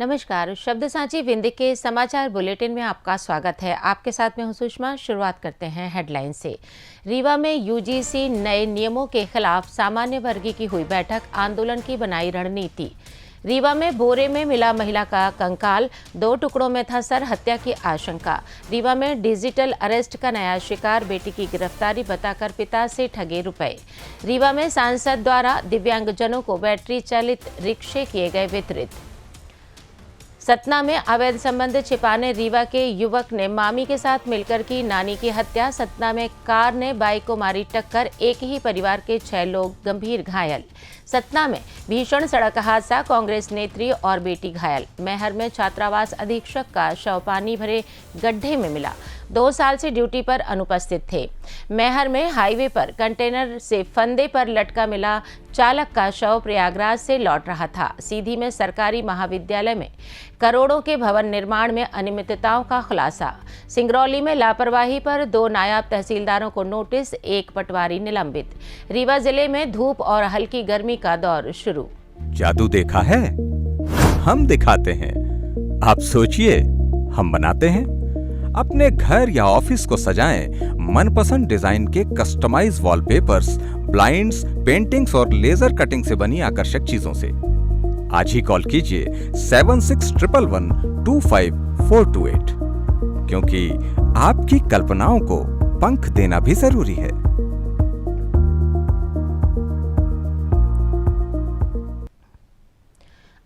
नमस्कार। शब्द सांची विंध्य के समाचार बुलेटिन में आपका स्वागत है। आपके साथ में हूं सुषमा। शुरुआत करते हैं हेडलाइन से। रीवा में यूजीसी नए नियमों के खिलाफ सामान्य वर्ग की हुई बैठक, आंदोलन की बनाई रणनीति। रीवा में बोरे में मिला महिला का कंकाल, 2 टुकड़ों में था सर, हत्या की आशंका। रीवा में डिजिटल अरेस्ट का नया शिकार, बेटी की गिरफ्तारी बताकर पिता से ठगे रुपए। रीवा में सांसद द्वारा दिव्यांगजनों को बैटरी चालित रिक्शे किए गए वितरित। सतना में अवैध संबंध छिपाने रीवा के युवक ने मामी के साथ मिलकर की नानी की हत्या। सतना में कार ने बाइक को मारी टक्कर, एक ही परिवार के 6 लोग गंभीर घायल। सतना में भीषण सड़क हादसा, कांग्रेस नेत्री और बेटी घायल। मैहर में छात्रावास अधीक्षक का शव पानी भरे गड्ढे में मिला, 2 साल से ड्यूटी पर अनुपस्थित थे। मैहर में हाईवे पर कंटेनर से फंदे पर लटका मिला चालक का शव प्रयागराज से लौट रहा था। सीधी में सरकारी महाविद्यालय में करोड़ों के भवन निर्माण में अनियमितताओं का खुलासा। सिंगरौली में लापरवाही पर 2 नायब तहसीलदारों को नोटिस, 1 पटवारी निलंबित। रीवा जिले में धूप और हल्की गर्मी का दौर शुरू। जादू देखा है, हम दिखाते हैं। आप सोचिए, हम बनाते हैं। अपने घर या ऑफिस को सजाएं मनपसंद डिजाइन के कस्टमाइज वॉलपेपर्स, ब्लाइंड्स, पेंटिंग्स और लेजर कटिंग से बनी आकर्षक चीजों से। आज ही कॉल कीजिए 7611125428, क्योंकि आपकी कल्पनाओं को पंख देना भी जरूरी है।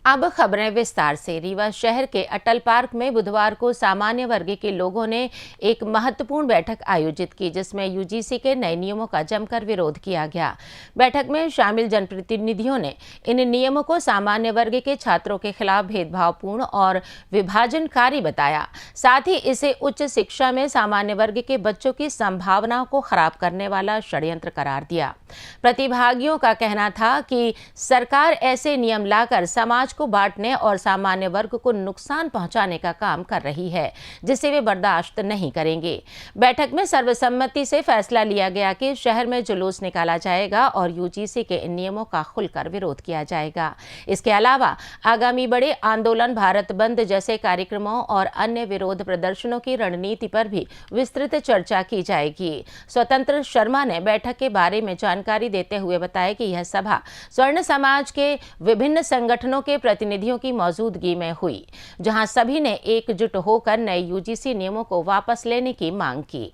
अब खबरें विस्तार से। रीवा शहर के अटल पार्क में बुधवार को सामान्य वर्ग के लोगों ने एक महत्वपूर्ण बैठक आयोजित की, जिसमें यूजीसी के नए नियमों का जमकर विरोध किया गया। बैठक में शामिल जनप्रतिनिधियों ने इन नियमों को सामान्य वर्ग के छात्रों के खिलाफ भेदभावपूर्ण और विभाजनकारी बताया। साथ ही इसे उच्च शिक्षा में सामान्य वर्ग के बच्चों की संभावनाओं को खराब करने वाला षड्यंत्र करार दिया। प्रतिभागियों का कहना था कि सरकार ऐसे नियम लाकर समाज को बांटने और सामान्य वर्ग को नुकसान पहुंचाने का काम कर रही है, जिसे वे बर्दाश्त नहीं करेंगे। बैठक में सर्वसम्मति से फैसला लिया गया कि शहर में जुलूस निकाला जाएगा और यूजीसी के इन नियमों का खुलकर विरोध किया जाएगा। इसके अलावा आगामी बड़े आंदोलन, भारत बंद जैसे कार्यक्रमों और अन्य विरोध प्रदर्शनों की रणनीति पर भी विस्तृत चर्चा की जाएगी। स्वतंत्र शर्मा ने बैठक के बारे में जानकारी देते हुए बताया कि यह सभा स्वर्ण समाज के विभिन्न संगठनों के प्रतिनिधियों की मौजूदगी में हुई, जहां सभी ने एकजुट होकर नए यूजीसी नियमों को वापस लेने की मांग की।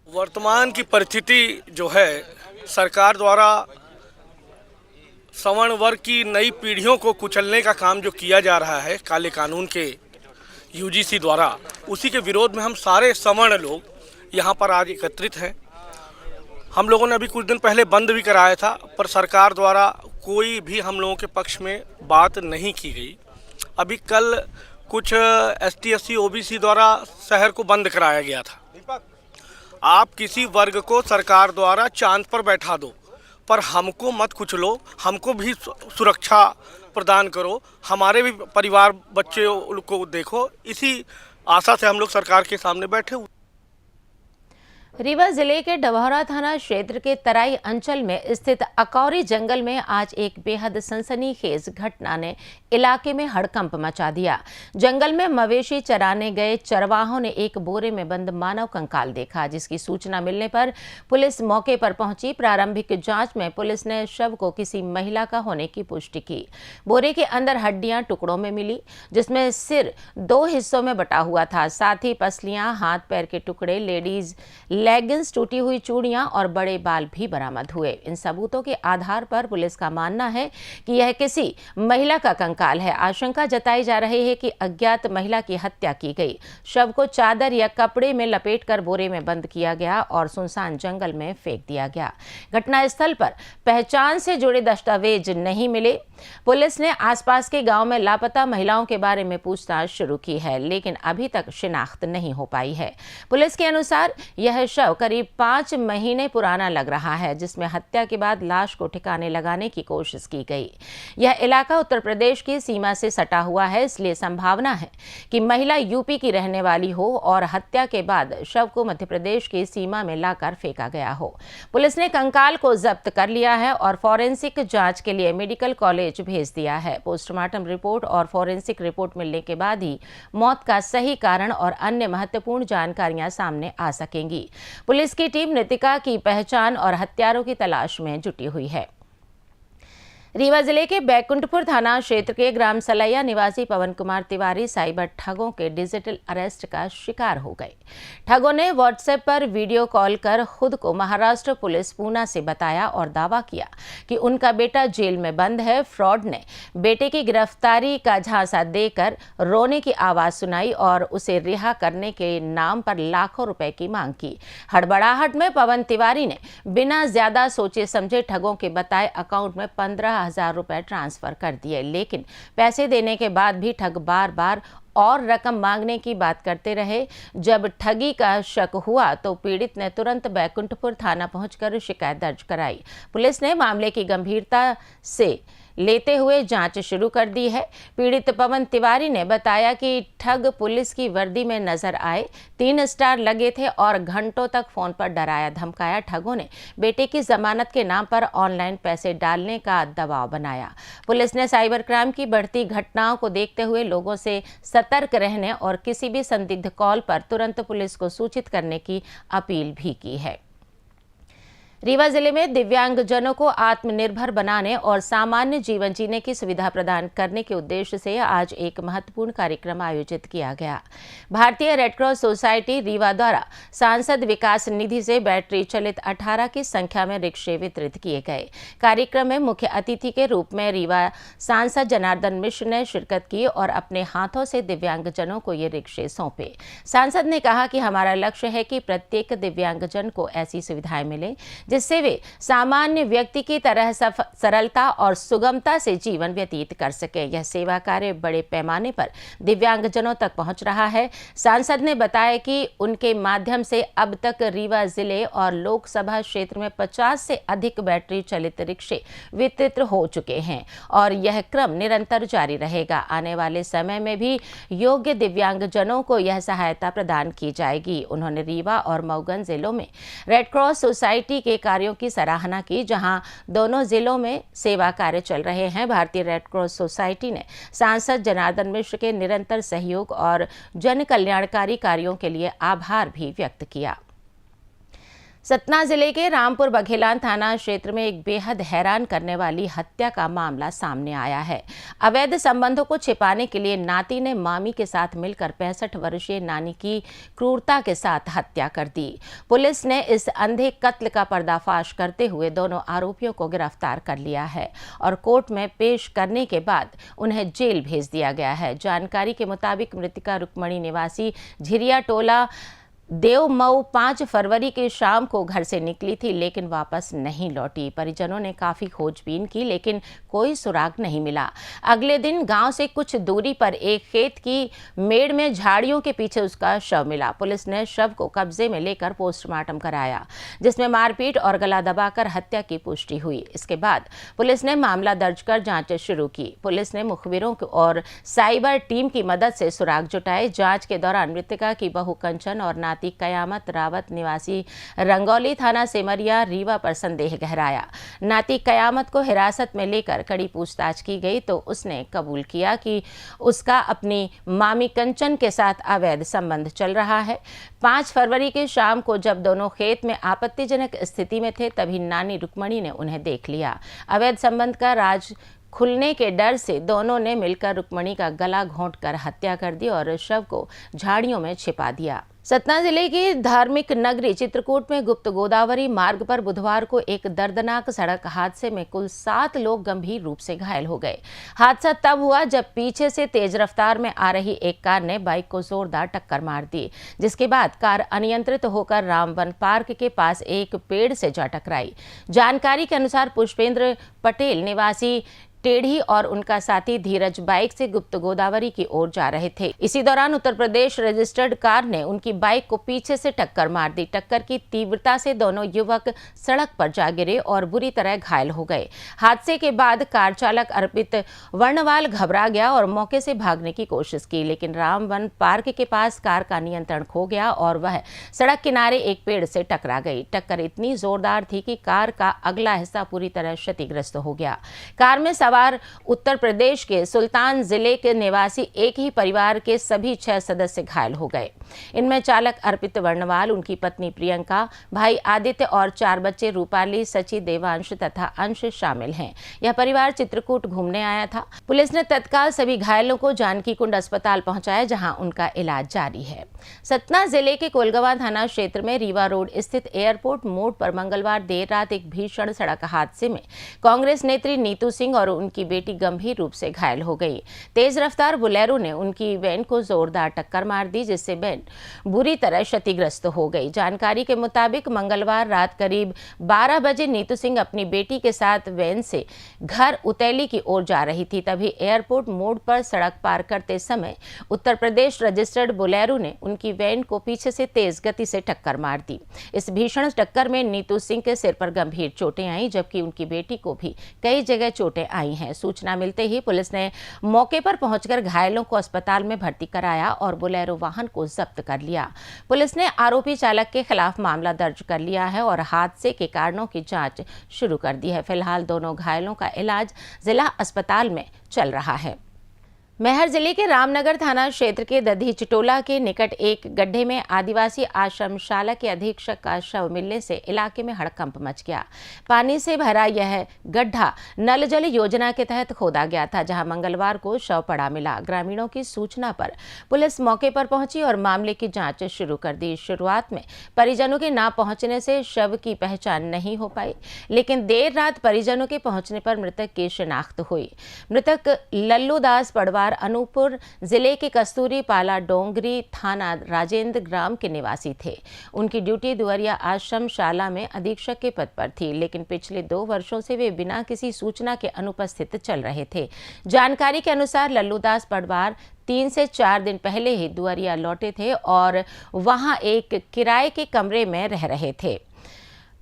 वर्तमान की परिस्थिति जो है, सरकार द्वारा सवर्ण वर्ग की नई पीढ़ियों को कुचलने का काम जो किया जा रहा है काले कानून के यूजीसी द्वारा, उसी के विरोध में हम सारे सवर्ण लोग यहाँ पर आज एकत्रित हैं। हम लोगों ने अभी कुछ दिन पहले बंद भी कराया था, पर सरकार द्वारा कोई भी हम लोगों के पक्ष में बात नहीं की गई। अभी कल कुछ ST SC OBC द्वारा शहर को बंद कराया गया था। आप किसी वर्ग को सरकार द्वारा चांद पर बैठा दो, पर हमको मत कुचलो, हमको भी सुरक्षा प्रदान करो, हमारे भी परिवार बच्चे को देखो। इसी आशा से हम लोग सरकार के सामने बैठे हुए। रीवा जिले के डभौरा थाना क्षेत्र के तराई अंचल में स्थित अकौरी जंगल में आज एक बेहद सनसनीखेज घटना ने इलाके में हड़कंप मचा दिया। जंगल में मवेशी चराने गए चरवाहों ने एक बोरे में बंद मानव कंकाल देखा, जिसकी सूचना मिलने पर पुलिस मौके पर पहुंची। प्रारंभिक जांच में पुलिस ने शव को किसी महिला का होने की पुष्टि की। बोरे के अंदर हड्डियां टुकड़ों में मिली, जिसमें सिर 2 हिस्सों में बटा हुआ था। साथ ही पसलियां, हाथ पैर के टुकड़े, लेडीज लेगिंग्स, टूटी हुई चूड़ियां और बड़े बाल भी बरामद हुए। इन सबूतों के आधार पर पुलिस का मानना है कि यह किसी महिला का कंकाल है। आशंका जताई जा रही है कि अज्ञात महिला की हत्या की गई। शव को चादर या कपड़े में लपेटकर बोरे में बंद किया गया और सुनसान जंगल में फेंक दिया गया। घटनास्थल पर पहचान से जुड़े दस्तावेज नहीं मिले। पुलिस ने आसपास के गांव में लापता महिलाओं के बारे में पूछताछ शुरू की है, लेकिन अभी तक शिनाख्त नहीं हो पाई है। पुलिस के अनुसार यह शव करीब 5 महीने पुराना लग रहा है, जिसमें हत्या के बाद लाश को ठिकाने लगाने की कोशिश की गई। यह इलाका उत्तर प्रदेश की सीमा से सटा हुआ है, इसलिए संभावना है कि महिला यूपी की रहने वाली हो और हत्या के बाद शव को मध्य प्रदेश की सीमा में लाकर फेंका गया हो। पुलिस ने कंकाल को जब्त कर लिया है और फॉरेंसिक जांच के लिए मेडिकल कॉलेज भेज दिया है। पोस्टमार्टम रिपोर्ट और फॉरेंसिक रिपोर्ट मिलने के बाद ही मौत का सही कारण और अन्य महत्वपूर्ण जानकारियां सामने आ सकेंगी। पुलिस की टीम मृतका की पहचान और हत्यारों की तलाश में जुटी हुई है। रीवा जिले के बैकुंठपुर थाना क्षेत्र के ग्राम सलैया निवासी पवन कुमार तिवारी साइबर ठगों के डिजिटल अरेस्ट का शिकार हो गए। ठगों ने व्हाट्सएप पर वीडियो कॉल कर खुद को महाराष्ट्र पुलिस पूना से बताया और दावा किया कि उनका बेटा जेल में बंद है। फ्रॉड ने बेटे की गिरफ्तारी का झांसा देकर रोने की आवाज सुनाई और उसे रिहा करने के नाम पर लाखों रुपए की मांग की। हड़बड़ाहट में पवन तिवारी ने बिना ज्यादा सोचे समझे ठगों के बताए अकाउंट में 15,000 रुपए ट्रांसफर कर दिए, लेकिन पैसे देने के बाद भी ठग बार बार और रकम मांगने की बात करते रहे। जब ठगी का शक हुआ तो पीड़ित ने तुरंत बैकुंठपुर थाना पहुंचकर शिकायत दर्ज कराई। पुलिस ने मामले की गंभीरता से लेते हुए जांच शुरू कर दी है। पीड़ित पवन तिवारी ने बताया कि ठग पुलिस की वर्दी में नजर आए, 3 स्टार लगे थे और घंटों तक फोन पर डराया धमकाया। ठगों ने बेटे की जमानत के नाम पर ऑनलाइन पैसे डालने का दबाव बनाया। पुलिस ने साइबर क्राइम की बढ़ती घटनाओं को देखते हुए लोगों से सतर्क रहने और किसी भी संदिग्ध कॉल पर तुरंत पुलिस को सूचित करने की अपील भी की है। रीवा जिले में दिव्यांगजनों को आत्मनिर्भर बनाने और सामान्य जीवन जीने की सुविधा प्रदान करने के उद्देश्य से आज एक महत्वपूर्ण कार्यक्रम आयोजित किया गया। भारतीय रेड क्रॉस सोसाइटी रीवा द्वारा सांसद विकास निधि से बैटरी चलित 18 की संख्या में रिक्शे वितरित किए गए। कार्यक्रम में मुख्य अतिथि के रूप में रीवा सांसद जनार्दन मिश्र ने शिरकत की और अपने हाथों से दिव्यांगजनों को ये रिक्शे सौंपे। सांसद ने कहा कि हमारा लक्ष्य है कि प्रत्येक दिव्यांगजन को ऐसी सुविधाएं मिलें जिससे वे सामान्य व्यक्ति की तरह सरलता और सुगमता से जीवन व्यतीत कर सके। यह सेवा कार्य बड़े पैमाने पर दिव्यांगजनों तक पहुंच रहा है। सांसद ने बताया कि उनके माध्यम से अब तक रीवा जिले और लोकसभा क्षेत्र में 50 से अधिक बैटरी चलित रिक्शे वितरित हो चुके हैं और यह क्रम निरंतर जारी रहेगा। आने वाले समय में भी योग्य दिव्यांगजनों को यह सहायता प्रदान की जाएगी। उन्होंने रीवा और मऊगंज जिलों में रेड क्रॉस सोसाइटी के कार्यों की सराहना की, जहां दोनों जिलों में सेवा कार्य चल रहे हैं। भारतीय रेड क्रॉस सोसाइटी ने सांसद जनार्दन मिश्र के निरंतर सहयोग और जन कल्याणकारी कार्यों के लिए आभार भी व्यक्त किया। सतना जिले के रामपुर बघेलान थाना क्षेत्र में एक बेहद हैरान करने वाली हत्या का मामला सामने आया है। अवैध संबंधों को छिपाने के लिए नाती ने मामी के साथ मिलकर 65 वर्षीय नानी की क्रूरता के साथ हत्या कर दी। पुलिस ने इस अंधे कत्ल का पर्दाफाश करते हुए दोनों आरोपियों को गिरफ्तार कर लिया है और कोर्ट में पेश करने के बाद उन्हें जेल भेज दिया गया है। जानकारी के मुताबिक मृतका रुक्मणी निवासी झिरिया टोला देवमऊ 5 फरवरी की शाम को घर से निकली थी, लेकिन वापस नहीं लौटी। परिजनों ने काफी खोजबीन की, लेकिन कोई सुराग नहीं मिला। अगले दिन गांव से कुछ दूरी पर एक खेत की मेड़ में झाड़ियों के पीछे उसका शव मिला। पुलिस ने शव को कब्जे में लेकर पोस्टमार्टम कराया, जिसमें मारपीट और गला दबाकर हत्या की पुष्टि हुई। इसके बाद पुलिस ने मामला दर्ज कर जांच शुरू की। पुलिस ने मुखबिरों और साइबर टीम की मदद से सुराग जुटाए। जांच के दौरान मृतका की बहू कंचन और नाती कयामत रावत निवासी रंगौली थाना सेमरिया रीवा पर संदेह गहराया। नाती कयामत को हिरासत में लेकर कड़ी पूछताछ की गई तो उसने कबूल किया कि उसका अपनी मामी कंचन के साथ अवैध संबंध चल रहा है। 5 फरवरी की शाम को जब दोनों खेत में आपत्तिजनक स्थिति में थे, तभी नानी रुक्मणी ने उन्हें देख लिया। अवैध संबंध का राज खुलने के डर से दोनों ने मिलकर रुक्मणी का गला घोंटकर हत्या कर दी और शव को झाड़ियों में छिपा दिया। सतना जिले की धार्मिक नगरी चित्रकूट में गुप्त गोदावरी मार्ग पर बुधवार को एक दर्दनाक सड़क हादसे में कुल 7 लोग गंभीर रूप से घायल हो गए। हादसा तब हुआ जब पीछे से तेज रफ्तार में आ रही एक कार ने बाइक को जोरदार टक्कर मार दी, जिसके बाद कार अनियंत्रित होकर रामवन पार्क के पास एक पेड़ से जा टकराई। जानकारी के अनुसार पुष्पेंद्र पटेल निवासी टेढ़ी और उनका साथी धीरज बाइक से गुप्त गोदावरी की ओर जा रहे थे। इसी दौरान उत्तर प्रदेश रजिस्टर्ड कार ने उनकी बाइक को पीछे से टक्कर मार दी। टक्कर की तीव्रता से दोनों युवक सड़क पर जा गिरे और बुरी तरह घायल हो गए। हादसे के बाद कार चालक अर्पित वर्णवाल घबरा गया और मौके से भागने की कोशिश की, लेकिन रामवन पार्क के पास कार का नियंत्रण खो गया और वह सड़क किनारे एक पेड़ से टकरा गई। टक्कर इतनी जोरदार थी कि कार का अगला हिस्सा पूरी तरह क्षतिग्रस्त हो गया। कार में सवार उत्तर प्रदेश के सुल्तान जिले के निवासी एक ही परिवार के सभी 6 सदस्य घायल हो गए। इनमें चालक अर्पित वर्णवाल, उनकी पत्नी प्रियंका, भाई आदित्य और 4 बच्चे रूपाली, सची, देवांश तथा अंश शामिल हैं। यह परिवार चित्रकूट घूमने आया था। पुलिस ने तत्काल सभी घायलों को जानकी कुंड अस्पताल पहुंचाया, जहां उनका इलाज जारी है। सतना जिले के कोलगवा थाना क्षेत्र में रीवा रोड स्थित एयरपोर्ट मोड़ पर मंगलवार देर रात एक भीषण सड़क हादसे में कांग्रेस नेत्री नीतू सिंह और उनकी बेटी गंभीर रूप से घायल हो गई। तेज रफ्तार बोलेरो ने उनकी वैन को जोरदार टक्कर मार दी, जिससे वैन बुरी तरह क्षतिग्रस्त हो गई। जानकारी के मुताबिक मंगलवार रात करीब 12 बजे नीतू सिंह अपनी बेटी के साथ वैन से घर उतैली की ओर जा रही थी। तभी एयरपोर्ट मोड़ पर सड़क पार करते समय उत्तर प्रदेश रजिस्टर्ड बोलेरो ने उनकी वैन को पीछे से तेज गति से टक्कर मार दी। इस भीषण टक्कर में नीतू सिंह के सिर पर गंभीर चोटें आईं, जबकि उनकी बेटी को भी कई जगह चोटें आई हैं। सूचना मिलते ही पुलिस ने मौके पर पहुंचकर घायलों को अस्पताल में भर्ती कराया और बोलेरो वाहन को जब्त कर लिया। पुलिस ने आरोपी चालक के खिलाफ मामला दर्ज कर लिया है और हादसे के कारणों की जांच शुरू कर दी है। फिलहाल दोनों घायलों का इलाज जिला अस्पताल में चल रहा है। मैहर जिले के रामनगर थाना क्षेत्र के दधी चिटोला के निकट एक गड्ढे में आदिवासी आश्रमशाला के अधीक्षक का शव मिलने से इलाके में हड़कंप मच गया। पानी से भरा यह गड्ढा नल जल योजना के तहत खोदा गया था, जहां मंगलवार को शव पड़ा मिला। ग्रामीणों की सूचना पर पुलिस मौके पर पहुंची और मामले की जांच शुरू कर दी। शुरुआत में परिजनों के ना पहुंचने से शव की पहचान नहीं हो पाई, लेकिन देर रात परिजनों के पहुंचने पर मृतक की शिनाख्त हुई। मृतक लल्लू दास पड़वार अनूपपुर जिले के कस्तूरी पाला डोंगरी थाना राजेंद्र ग्राम के निवासी थे। उनकी ड्यूटी दुवरिया आश्रम शाला में अधीक्षक के पद पर थी, लेकिन पिछले 2 वर्षों से वे बिना किसी सूचना के अनुपस्थित चल रहे थे। जानकारी के अनुसार लल्लूदास पड़वार 3 से 4 दिन पहले ही दुवरिया लौटे थे और वहां एक किराए के कमरे में रह रहे थे।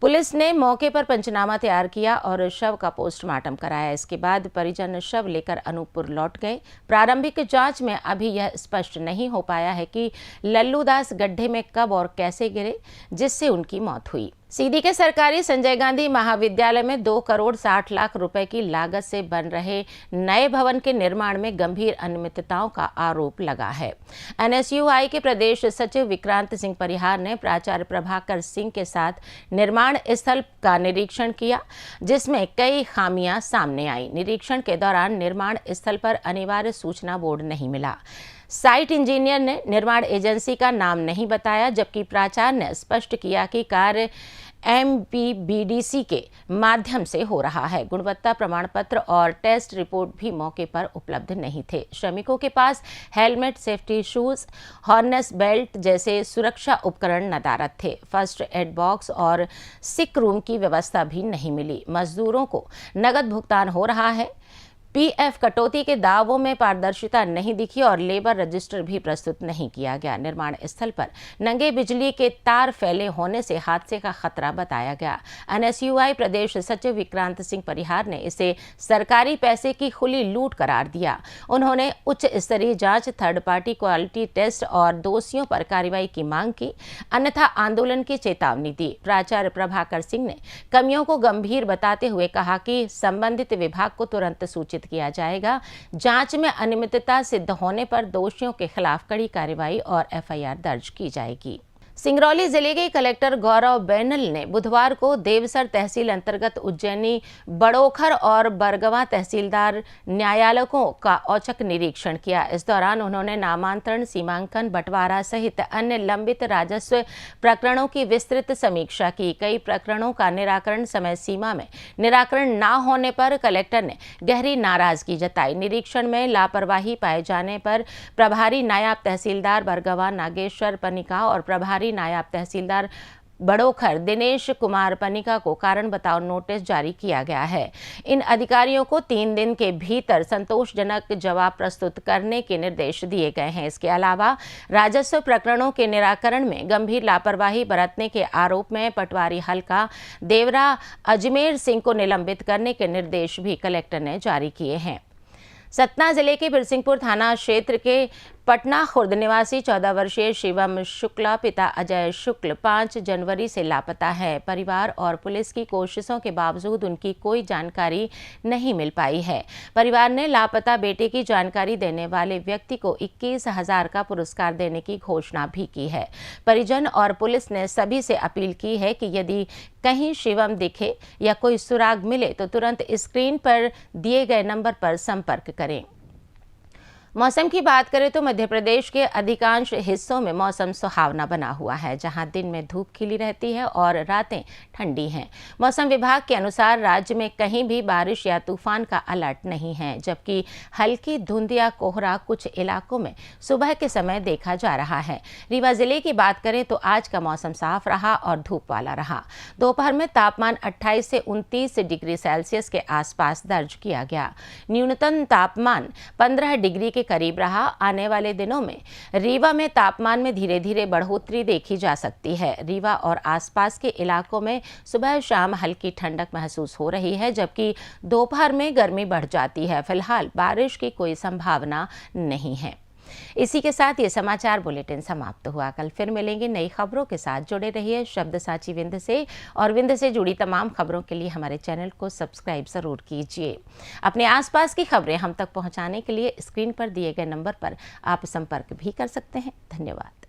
पुलिस ने मौके पर पंचनामा तैयार किया और शव का पोस्टमार्टम कराया। इसके बाद परिजन शव लेकर अनूपपुर लौट गए। प्रारंभिक जांच में अभी यह स्पष्ट नहीं हो पाया है कि लल्लूदास गड्ढे में कब और कैसे गिरे, जिससे उनकी मौत हुई। सीधी के सरकारी संजय गांधी महाविद्यालय में 2 करोड़ 60 लाख रुपए की लागत से बन रहे नए भवन के निर्माण में गंभीर अनियमितताओं का आरोप लगा है। एनएसयूआई के प्रदेश सचिव विक्रांत सिंह परिहार ने प्राचार्य प्रभाकर सिंह के साथ निर्माण स्थल का निरीक्षण किया, जिसमें कई खामियां सामने आई। निरीक्षण के दौरान निर्माण स्थल पर अनिवार्य सूचना बोर्ड नहीं मिला। साइट इंजीनियर ने निर्माण एजेंसी का नाम नहीं बताया, जबकि प्राचार्य ने स्पष्ट किया कि कार्य MPBDC के माध्यम से हो रहा है। गुणवत्ता प्रमाण पत्र और टेस्ट रिपोर्ट भी मौके पर उपलब्ध नहीं थे। श्रमिकों के पास helmet, safety shoes, harness belt जैसे सुरक्षा उपकरण नदारद थे। फर्स्ट एड बॉक्स और सिक रूम की व्यवस्था भी नहीं मिली। मजदूरों को नकद भुगतान हो रहा है। PF कटौती के दावों में पारदर्शिता नहीं दिखी और लेबर रजिस्टर भी प्रस्तुत नहीं किया गया। निर्माण स्थल पर नंगे बिजली के तार फैले होने से हादसे का खतरा बताया गया। NSUI प्रदेश सचिव विक्रांत सिंह परिहार ने इसे सरकारी पैसे की खुली लूट करार दिया। उन्होंने उच्च स्तरीय जांच, थर्ड पार्टी क्वालिटी टेस्ट और दोषियों पर कार्रवाई की मांग की, अन्यथा आंदोलन की चेतावनी दी। प्राचार्य प्रभाकर सिंह ने कमियों को गंभीर बताते हुए कहा कि संबंधित विभाग को तुरंत सूचित किया जाएगा। जांच में अनियमितता सिद्ध होने पर दोषियों के खिलाफ कड़ी कार्रवाई और FIR दर्ज की जाएगी। सिंगरौली जिले के कलेक्टर गौरव बैनल ने बुधवार को देवसर तहसील अंतर्गत उज्जैनी, बड़ोखर और बरगवा तहसीलदार न्यायालयों का औचक निरीक्षण किया। इस दौरान उन्होंने नामांतरण, सीमांकन, बंटवारा सहित अन्य लंबित राजस्व प्रकरणों की विस्तृत समीक्षा की। कई प्रकरणों का निराकरण समय सीमा में निराकरण न होने पर कलेक्टर ने गहरी नाराजगी जताई। निरीक्षण में लापरवाही पाए जाने पर प्रभारी नायब तहसीलदार बरगवा नागेश्वर पनिका और प्रभारी नायब तहसीलदार बड़ोखर दिनेश कुमार पनिका को कारण बताओ नोटिस जारी किया गया है। इन अधिकारियों को 3 दिन के भीतर संतोषजनक जवाब प्रस्तुत करने के निर्देश दिए गए हैं। इसके अलावा राजस्व प्रकरणों के निराकरण में गंभीर लापरवाही बरतने के आरोप में पटवारी हल्का देवरा अजमेर सिंह को निलंबित करने के निर्देश भी कलेक्टर ने जारी किए हैं। सतना जिले के बिरसिंहपुर थाना क्षेत्र के पटना खुर्द निवासी 14 वर्षीय शिवम शुक्ला पिता अजय शुक्ल 5 जनवरी से लापता है। परिवार और पुलिस की कोशिशों के बावजूद उनकी कोई जानकारी नहीं मिल पाई है। परिवार ने लापता बेटे की जानकारी देने वाले व्यक्ति को 21,000 का पुरस्कार देने की घोषणा भी की है। परिजन और पुलिस ने सभी से अपील की है कि यदि कहीं शिवम दिखे या कोई सुराग मिले तो तुरंत स्क्रीन पर दिए गए नंबर पर संपर्क करें। मौसम की बात करें तो मध्य प्रदेश के अधिकांश हिस्सों में मौसम सुहावना बना हुआ है, जहां दिन में धूप खिली रहती है और रातें ठंडी हैं। मौसम विभाग के अनुसार राज्य में कहीं भी बारिश या तूफान का अलर्ट नहीं है, जबकि हल्की धुंध या कोहरा कुछ इलाकों में सुबह के समय देखा जा रहा है। रीवा जिले की बात करें तो आज का मौसम साफ रहा और धूप वाला रहा। दोपहर में तापमान 28 से 29 डिग्री सेल्सियस के आसपास दर्ज किया गया। न्यूनतम तापमान 15 डिग्री के करीब रहा। आने वाले दिनों में रीवा में तापमान में धीरे धीरे बढ़ोतरी देखी जा सकती है। रीवा और आसपास के इलाकों में सुबह शाम हल्की ठंडक महसूस हो रही है, जबकि दोपहर में गर्मी बढ़ जाती है। फिलहाल बारिश की कोई संभावना नहीं है। इसी के साथ ये समाचार बुलेटिन समाप्त हुआ। कल फिर मिलेंगे नई खबरों के साथ। जुड़े रहिए शब्द साची विंध्य से, और विंध्य से जुड़ी तमाम खबरों के लिए हमारे चैनल को सब्सक्राइब जरूर कीजिए। अपने आसपास की खबरें हम तक पहुंचाने के लिए स्क्रीन पर दिए गए नंबर पर आप संपर्क भी कर सकते हैं। धन्यवाद।